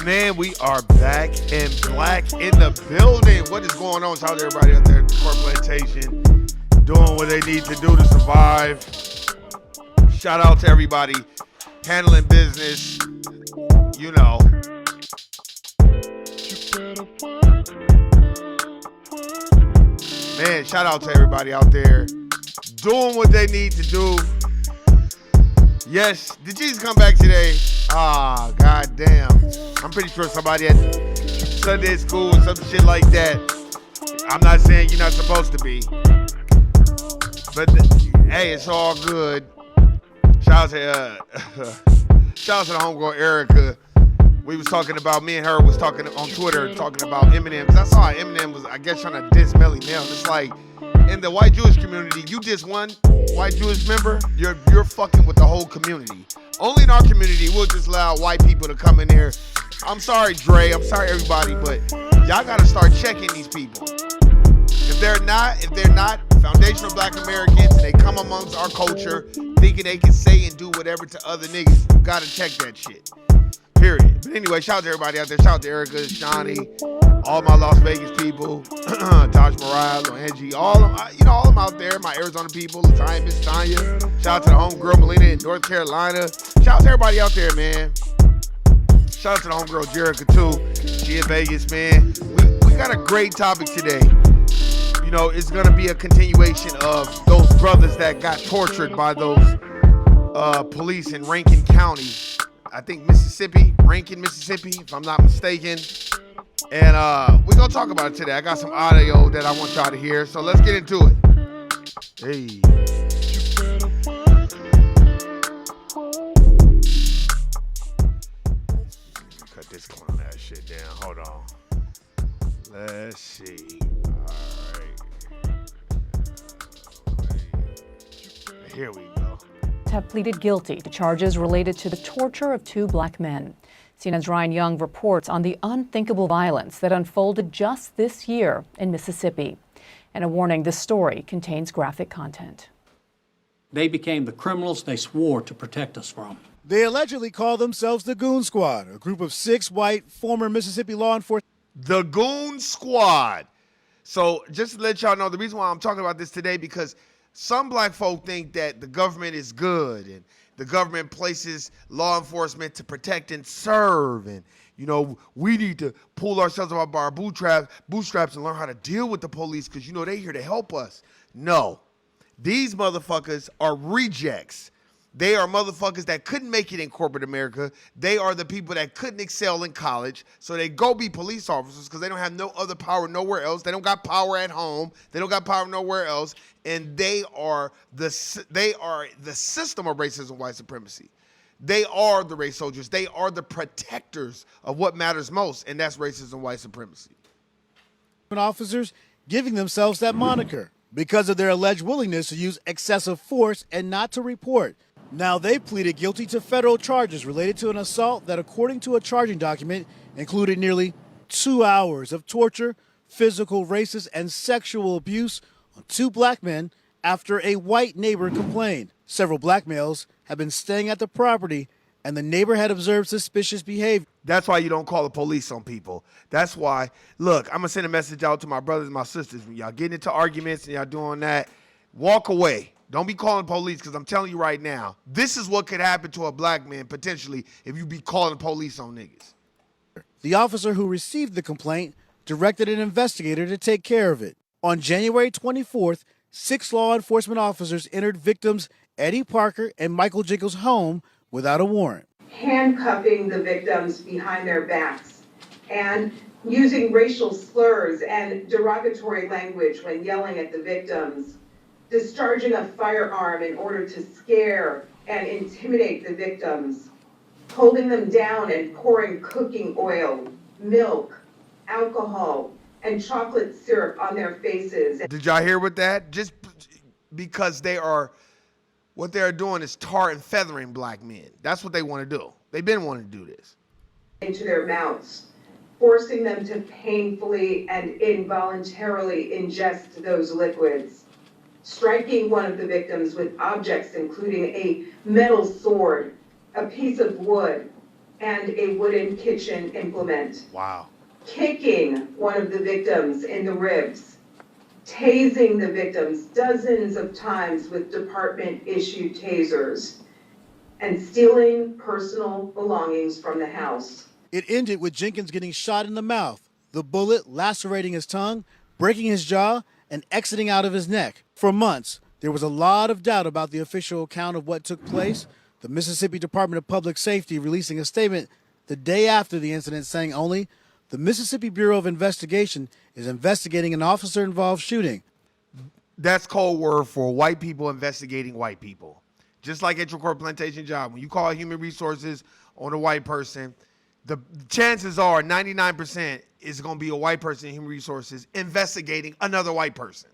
Man, we are back and black in the building. What is going on? Shout out to everybody out there at the corporate plantation doing what they need to do to survive. Shout out to everybody handling business, you know. Man, shout out to everybody out there doing what they need to do. Yes, did Jesus come back today? Ah, goddamn. I'm pretty sure somebody at Sunday school or some shit like that. I'm not saying you're not supposed to be. But, hey, it's all good. Shout out to the homegirl Erica. We was talking about, me and her was talking on Twitter, talking about Eminem. Because I saw Eminem was, I guess, trying to diss Melly Mel. It's like, in the white Jewish community, you diss one white Jewish member, you're fucking with the whole community. Only in our community, we'll just allow white people to come in here. I'm sorry, Dre. I'm sorry, everybody, but y'all got to start checking these people. If they're not foundational black Americans and they come amongst our culture thinking they can say and do whatever to other niggas, you got to check that shit. Period. But anyway, shout out to everybody out there. Shout out to Erica, Johnny, all my Las Vegas people, Taj Morales, Angie, all of them out there. My Arizona people, Latanya, Miss Tanya. Shout out to the homegirl Melina in North Carolina. Shout out to everybody out there, man. Shout out to the homegirl Jerica too. She in Vegas, man. We got a great topic today. You know, it's gonna be a continuation of those brothers that got tortured by those police in Rankin County. I think Rankin, Mississippi, if I'm not mistaken. And we're going to talk about it today. I got some audio that I want y'all to hear, so let's get into it. Hey. Cut this clown ass shit down. Hold on. Let's see. All right. Here we go. Have pleaded guilty to charges related to the torture of two black men. CNN's Ryan Young reports on the unthinkable violence that unfolded just this year in Mississippi. And a warning, this story contains graphic content. They became the criminals they swore to protect us from. They allegedly call themselves the GOON Squad, a group of 6 white former Mississippi law enforcement. The GOON Squad. So just to let y'all know, the reason why I'm talking about this today, because some black folk think that the government is good and the government places law enforcement to protect and serve. And, you know, we need to pull ourselves up by our bootstraps and learn how to deal with the police because, you know, they're here to help us. No, these motherfuckers are rejects. They are motherfuckers that couldn't make it in corporate America. They are the people that couldn't excel in college. So they go be police officers because they don't have no other power nowhere else. They don't got power at home. They don't got power nowhere else. And they are the system of racism and white supremacy. They are the race soldiers. They are the protectors of what matters most, and that's racism and white supremacy. Officers giving themselves that moniker because of their alleged willingness to use excessive force and not to report. Now they pleaded guilty to federal charges related to an assault that, according to a charging document, included nearly 2 hours of torture, physical, racist, and sexual abuse on 2 black men after a white neighbor complained. Several black males have been staying at the property, and the neighbor had observed suspicious behavior. That's why you don't call the police on people. That's why, look, I'm going to send a message out to my brothers and my sisters. When y'all getting into arguments and y'all doing that, walk away. Don't be calling police, because I'm telling you right now, this is what could happen to a black man potentially if you be calling police on niggas. The officer who received the complaint directed an investigator to take care of it. On January 24th, 6 law enforcement officers entered victims Eddie Parker and Michael Jenkins' home without a warrant. Handcuffing the victims behind their backs and using racial slurs and derogatory language when yelling at the victims, discharging a firearm in order to scare and intimidate the victims, holding them down and pouring cooking oil, milk, alcohol, and chocolate syrup on their faces. Did y'all hear with that? Just because what they're doing is tar and feathering black men. That's what they want to do. They've been wanting to do this. Into their mouths, forcing them to painfully and involuntarily ingest those liquids, striking one of the victims with objects including a metal sword, a piece of wood, and a wooden kitchen implement. Wow. Kicking one of the victims in the ribs, tasing the victims dozens of times with department-issued tasers, and stealing personal belongings from the house. It ended with Jenkins getting shot in the mouth, the bullet lacerating his tongue, breaking his jaw, and exiting out of his neck. For months, there was a lot of doubt about the official account of what took place, the Mississippi Department of Public Safety releasing a statement the day after the incident saying only the Mississippi Bureau of Investigation is investigating an officer-involved shooting. That's code word for white people investigating white people. Just like at your court plantation job, when you call human resources on a white person, the chances are 99% is going to be a white person in human resources investigating another white person.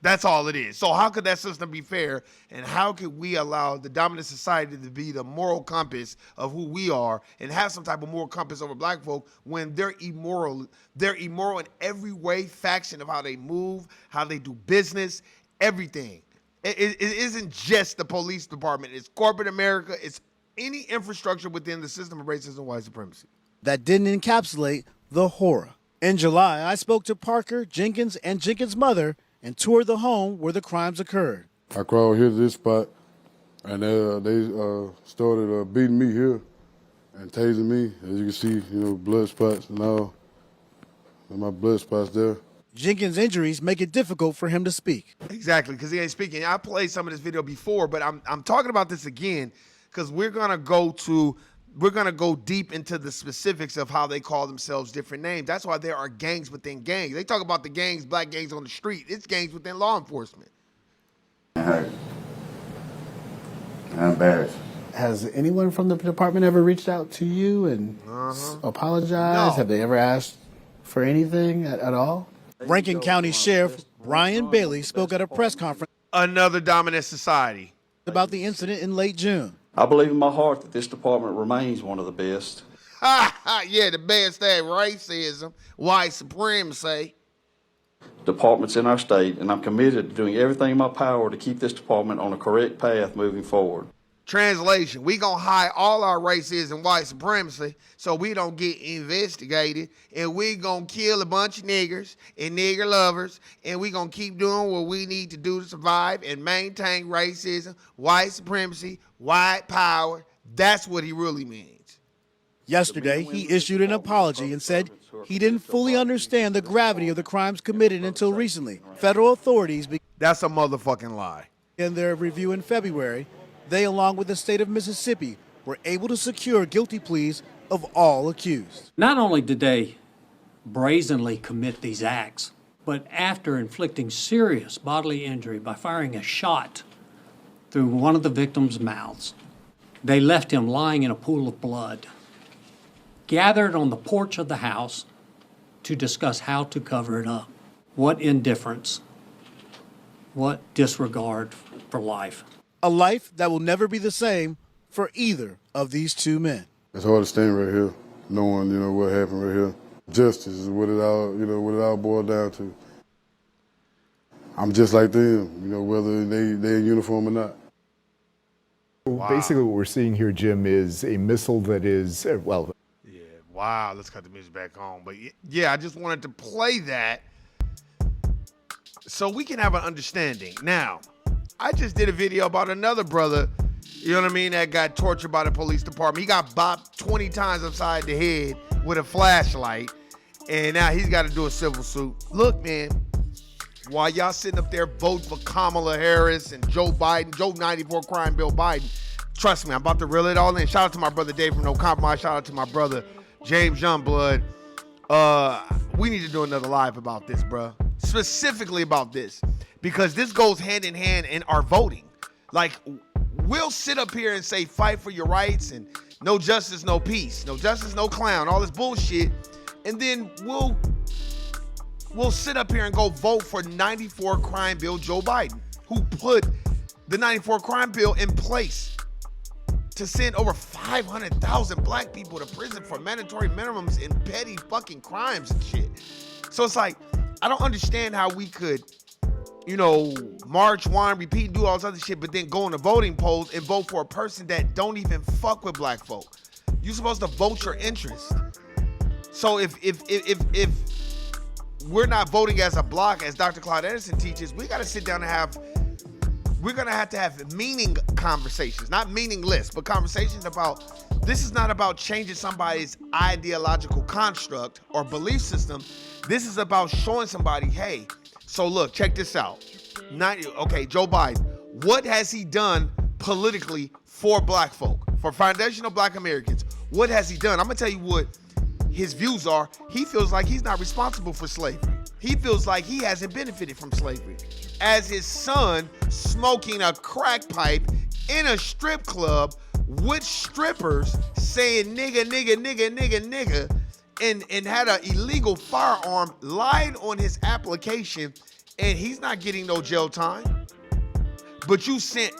That's all it is. So how could that system be fair? And how could we allow the dominant society to be the moral compass of who we are and have some type of moral compass over black folk when they're immoral? They're immoral in every way, faction of how they move, how they do business, everything. It isn't just the police department. It's corporate America. It's any infrastructure within the system of racism and white supremacy. That didn't encapsulate the horror. In July, I spoke to Parker, Jenkins, and Jenkins' mother and toured the home where the crimes occurred. I crawled here to this spot, and they started beating me here and tasing me. As you can see, blood spots and all. And my blood spots there. Jenkins' injuries make it difficult for him to speak. Exactly, because he ain't speaking. I played some of this video before, but I'm talking about this again because we're gonna go deep into the specifics of how they call themselves different names. That's why there are gangs within gangs. They talk about the gangs, black gangs on the street. It's gangs within law enforcement. I'm embarrassed. Has anyone from the department ever reached out to you and apologized? No. Have they ever asked for anything at all? Rankin County Sheriff Brian Bailey spoke at a press conference Another dominant society. about the incident in late June. I believe in my heart that this department remains one of the best. Yeah, the best at racism, white supremacy. Departments in our state, and I'm committed to doing everything in my power to keep this department on a correct path moving forward. Translation, we gonna hide all our racism and white supremacy so we don't get investigated, and we gonna kill a bunch of niggers and nigger lovers, and we gonna keep doing what we need to do to survive and maintain racism, white supremacy, white power. That's what he really means. Yesterday, he issued an apology and said he didn't fully understand the gravity of the crimes committed until recently. Federal authorities That's a motherfucking lie. began their review in February. They, along with the state of Mississippi, were able to secure guilty pleas of all accused. Not only did they brazenly commit these acts, but after inflicting serious bodily injury by firing a shot through one of the victim's mouths, they left him lying in a pool of blood, gathered on the porch of the house to discuss how to cover it up. What indifference, what disregard for life. A life that will never be the same for either of these two men. It's hard to stand right here, knowing, what happened right here. Justice is what it all boiled down to. I'm just like them, whether they in uniform or not. Basically, what we're seeing here, Jim, is a missile that is, well... Yeah, wow, let's cut the music back on. But yeah, I just wanted to play that so we can have an understanding. Now, I just did a video about another brother, you know what I mean, that got tortured by the police department. He got bopped 20 times upside the head with a flashlight, and now he's got to do a civil suit. Look, man, while y'all sitting up there voting for Kamala Harris and Joe Biden, Joe 94 crime bill Biden, trust me, I'm about to reel it all in. Shout out to my brother Dave from No Compromise. Shout out to my brother James Youngblood. We need to do another live about this, bruh. Specifically about this, because this goes hand in hand in our voting. Like, we'll sit up here and say fight for your rights and no justice, no peace, no justice, no clown, all this bullshit, and then we'll sit up here and go vote for 94 crime bill Joe Biden, who put the 94 crime bill in place to send over 500,000 black people to prison for mandatory minimums in petty fucking crimes and shit. So it's like, I don't understand how we could, you know, march, whine, repeat, and do all this other shit, but then go in the voting polls and vote for a person that don't even fuck with black folk. You're supposed to vote your interest. So if we're not voting as a block, as Dr. Claude Edison teaches, we're gonna have to have meaning conversations, not meaningless, but conversations about, this is not about changing somebody's ideological construct or belief system. This is about showing somebody, hey, so look, check this out. Okay, Joe Biden, what has he done politically for black folk, for foundational black Americans? What has he done? I'm gonna tell you what his views are. He feels like he's not responsible for slavery. He feels like he hasn't benefited from slavery. As his son smoking a crack pipe in a strip club with strippers saying nigga, nigga, nigga, nigga, nigga, and had an illegal firearm, lied on his application, and he's not getting no jail time. But you sent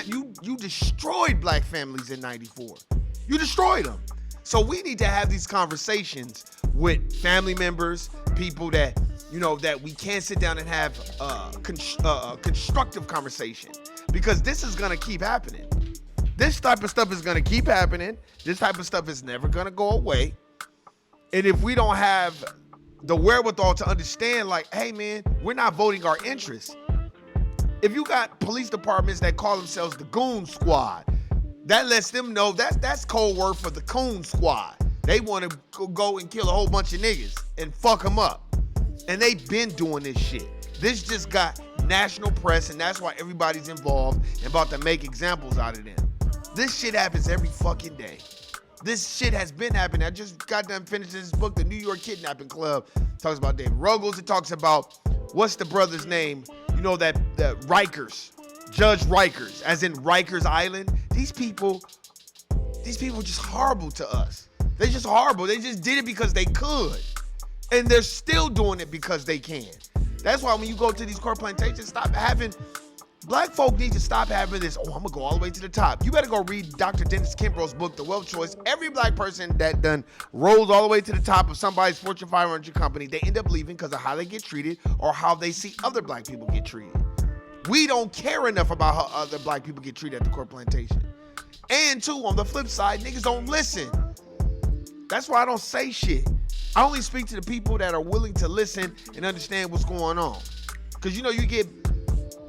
you destroyed black families in 94. You destroyed them. So we need to have these conversations with family members, people that, you know, that we can sit down and have a constructive conversation, because this is gonna keep happening. This type of stuff is gonna keep happening. This type of stuff is never gonna go away. And if we don't have the wherewithal to understand, like, hey man, we're not voting our interests. If you got police departments that call themselves the GOON squad, that lets them know that's code word for the coon squad. They want to go and kill a whole bunch of niggas and fuck them up. And they've been doing this shit. This just got national press, and that's why everybody's involved and about to make examples out of them. This shit happens every fucking day. This shit has been happening. I just got done finishing this book, The New York Kidnapping Club. It talks about David Ruggles. It talks about, what's the brother's name? You know, that Rikers, Judge Rikers, as in Rikers Island. These people are just horrible to us. They're just horrible. They just did it because they could. And they're still doing it because they can. That's why when you go to these court plantations, black folk need to stop having this, oh, I'm gonna go all the way to the top. You better go read Dr. Dennis Kimbrough's book, The Wealth Choice. Every black person that done rolls all the way to the top of somebody's Fortune 500 company, they end up leaving because of how they get treated or how they see other black people get treated. We don't care enough about how other black people get treated at the court plantation. And two, on the flip side, niggas don't listen. That's why I don't say shit. I only speak to the people that are willing to listen and understand what's going on. Because, you know, you get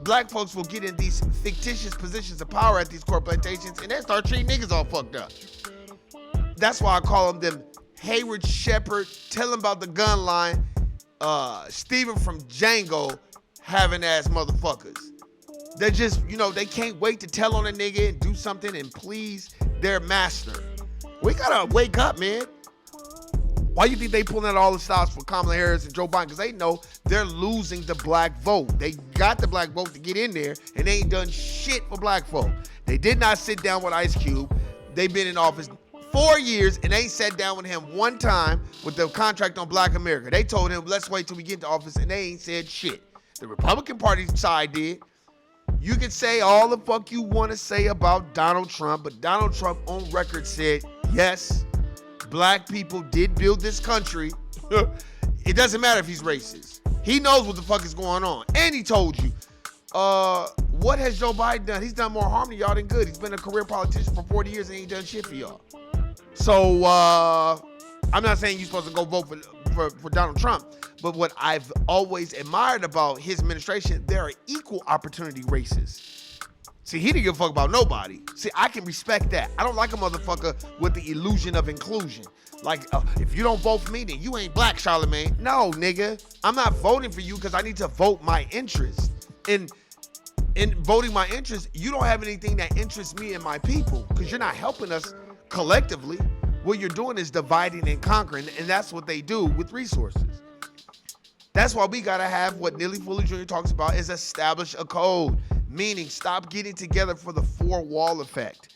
black folks will get in these fictitious positions of power at these court plantations and they start treating niggas all fucked up. That's why I call them Hayward Shepherd, tell them about the gun line, Steven from Django, having ass motherfuckers. They're just, you know, they can't wait to tell on a nigga and do something and please their master. We gotta wake up, man. Why you think they pulling out all the stops for Kamala Harris and Joe Biden? Because they know they're losing the black vote. They got the black vote to get in there, and they ain't done shit for black folk. They did not sit down with Ice Cube. They've been in office 4 years, and they ain't sat down with him one time with the contract on Black America. They told him, let's wait till we get into office, and they ain't said shit. The Republican Party side did. You can say all the fuck you want to say about Donald Trump, but Donald Trump on record said, yes, black people did build this country. It doesn't matter if he's racist. He knows what the fuck is going on. And he told you, what has Joe Biden done? He's done more harm to y'all than good. He's been a career politician for 40 years and he ain't done shit for y'all. So I'm not saying you're supposed to go vote for Donald Trump, but what I've always admired about his administration, there are equal opportunity races. See, he didn't give a fuck about nobody. See, I can respect that. I don't like a motherfucker with the illusion of inclusion. Like, if you don't vote for me, then you ain't black, Charlamagne. No, nigga. I'm not voting for you because I need to vote my interest. And in voting my interest, you don't have anything that interests me and my people because you're not helping us collectively. What you're doing is dividing and conquering, and that's what they do with resources. That's why we gotta have what Neely Fuller Jr. talks about is establish a code, meaning stop getting together for the four-wall effect.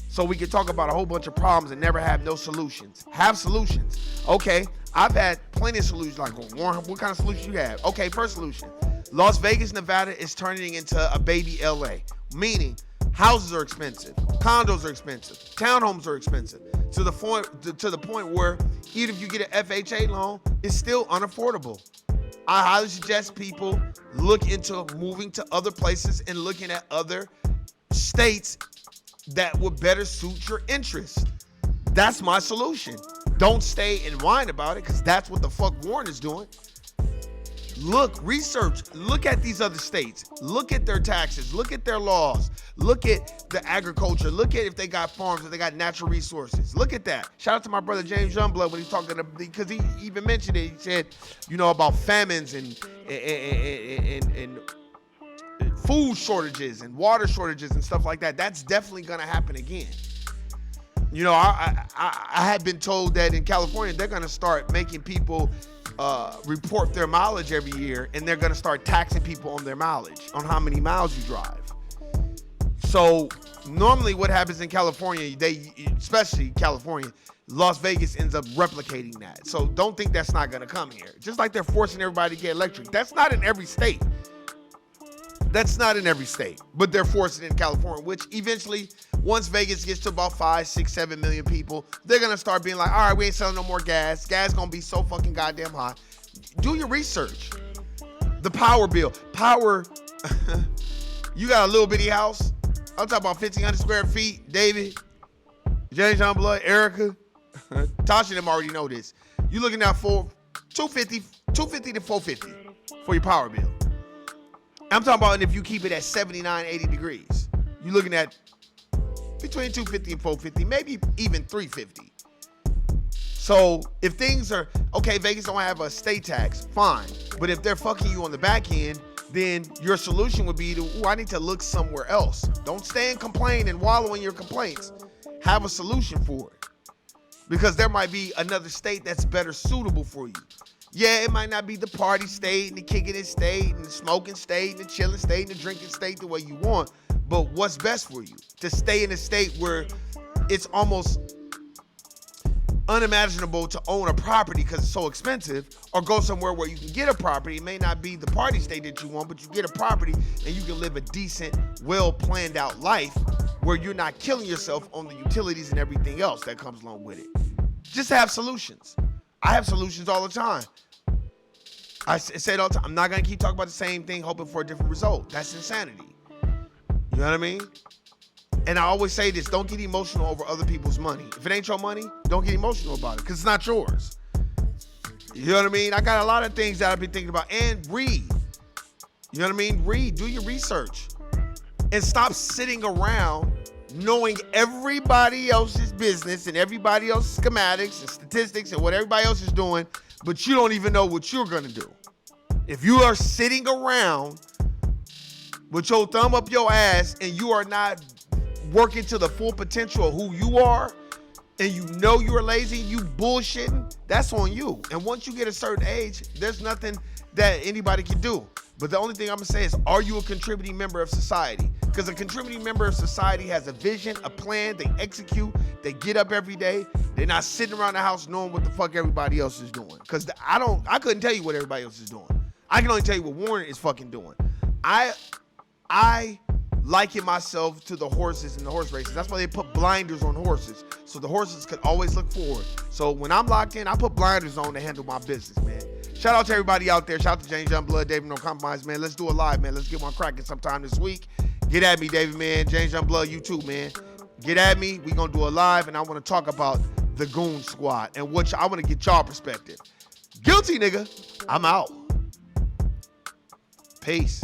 So we can talk about a whole bunch of problems and never have no solutions. Have solutions. Okay, I've had plenty of solutions. Like, Warren, what kind of solution you have? Okay, first solution. Las Vegas, Nevada is turning into a baby LA, meaning houses are expensive, condos are expensive, townhomes are expensive, to the point where even if you get an FHA loan, it's still unaffordable. I highly suggest people look into moving to other places and looking at other states that would better suit your interests. That's my solution. Don't stay and whine about it because that's what the fuck Warren is doing. Look, research, look at these other states, look at their taxes, look at their laws, look at the agriculture, look at if they got farms, if they got natural resources. Look at that. Shout out to my brother James Youngblood when he's talking, because he even mentioned it. He said, about famines and food shortages and water shortages and stuff like that. That's definitely gonna happen again. I had been told that in California, they're gonna start making people report their mileage every year, and they're gonna start taxing people on their mileage, on how many miles you drive. So normally what happens in California, especially California, Las Vegas ends up replicating that. So don't think that's not gonna come here. Just like they're forcing everybody to get electric. That's not in every state. But they're forcing it in California, which eventually, once Vegas gets to about 5, 6, 7 million people, they're gonna start being like, all right, we ain't selling no more gas. Gas gonna be so fucking goddamn high. Do your research. The power bill. You got a little bitty house. I'm talking about 1,500 square feet. David, James Youngblood, Erica, Tasha and them already know this. You're looking at for $250 to $450 for your power bill. I'm talking about if you keep it at 79, 80 degrees. You're looking at between $250 and $450, maybe even $350. So if things are, okay, Vegas don't have a state tax, fine. But if they're fucking you on the back end, then your solution would be I need to look somewhere else. Don't stay and complain and wallow in your complaints. Have a solution for it. Because there might be another state that's better suitable for you. Yeah, it might not be the party state and the kicking it state and the smoking state and the chilling state and the drinking state the way you want, but what's best for you? To stay in a state where it's almost unimaginable to own a property because it's so expensive, or go somewhere where you can get a property. It may not be the party state that you want, but you get a property and you can live a decent, well planned out life where you're not killing yourself on the utilities and everything else that comes along with it. Just have solutions. I have solutions all the time. I say it all the time. I'm not going to keep talking about the same thing hoping for a different result. That's insanity. You know what I mean? And I always say this, don't get emotional over other people's money. If it ain't your money, don't get emotional about it because it's not yours. You know what I mean? I got a lot of things that I've been thinking about. And read. You know what I mean? Read. Do your research. And stop sitting around knowing everybody else's business and everybody else's schematics and statistics and what everybody else is doing, but you don't even know what you're going to do. If you are sitting around with your thumb up your ass and you are not working to the full potential of who you are, and you know you're lazy, you bullshitting, that's on you. And once you get a certain age, there's nothing that anybody can do. But the only thing I'm gonna say is, are you a contributing member of society? Because a contributing member of society has a vision, a plan, they execute, they get up every day. They're not sitting around the house knowing what the fuck everybody else is doing. Because I couldn't tell you what everybody else is doing. I can only tell you what Warren is fucking doing. I liken myself to the horses in the horse races. That's why they put blinders on horses, so the horses could always look forward. So when I'm locked in, I put blinders on to handle my business, man. Shout out to everybody out there. Shout out to James Youngblood, David No Compromise, man. Let's do it live, man. Let's get one cracking sometime this week. Get at me, David, man. James Youngblood, you too, man. Get at me. We gonna do a live, and I want to talk about the Goon Squad and what I want to get y'all perspective. Guilty, nigga. I'm out. Peace.